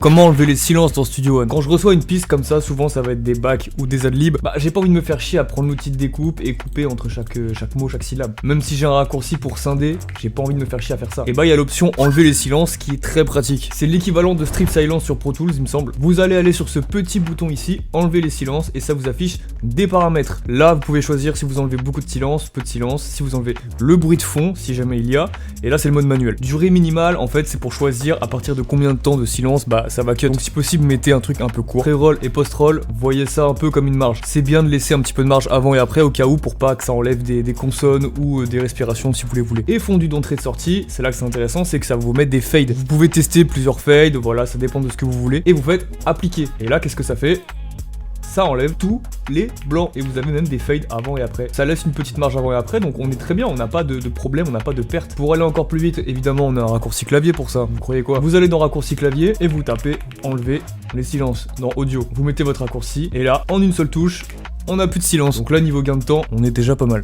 Comment enlever les silences dans Studio One? Quand je reçois une piste comme ça, souvent ça va être des bacs ou des adlibs, j'ai pas envie de me faire chier à prendre l'outil de découpe et couper entre chaque mot, chaque syllabe. Même si j'ai un raccourci pour scinder, j'ai pas envie de me faire chier à faire ça. Et il y a l'option enlever les silences qui est très pratique. C'est l'équivalent de Strip Silence sur Pro Tools, il me semble. Vous allez aller sur ce petit bouton ici, enlever les silences, et ça vous affiche des paramètres. Là, vous pouvez choisir si vous enlevez beaucoup de silence, peu de silence, si vous enlevez le bruit de fond, si jamais il y a, et là c'est le mode manuel. Durée minimale, en fait, c'est pour choisir à partir de combien de temps de silence, ça va cut. Donc si possible, mettez un truc un peu court. Pré-roll et post-roll, voyez ça un peu comme une marge. C'est bien de laisser un petit peu de marge avant et après au cas où pour pas que ça enlève des consonnes ou des respirations si vous les voulez. Et fondu d'entrée de sortie, c'est là que c'est intéressant, c'est que ça va vous mettre des fades. Vous pouvez tester plusieurs fades, voilà, ça dépend de ce que vous voulez. Et vous faites appliquer. Et là, qu'est-ce que ça fait? Ça enlève tous les blancs et vous avez même des fades avant et après. Ça laisse une petite marge avant et après, donc on est très bien, on n'a pas de problème, on n'a pas de perte. Pour aller encore plus vite, évidemment, on a un raccourci clavier pour ça. Vous croyez quoi? Vous allez dans raccourci clavier et vous tapez enlever les silences dans audio. Vous mettez votre raccourci et là, en une seule touche, on n'a plus de silence. Donc là, niveau gain de temps, on est déjà pas mal.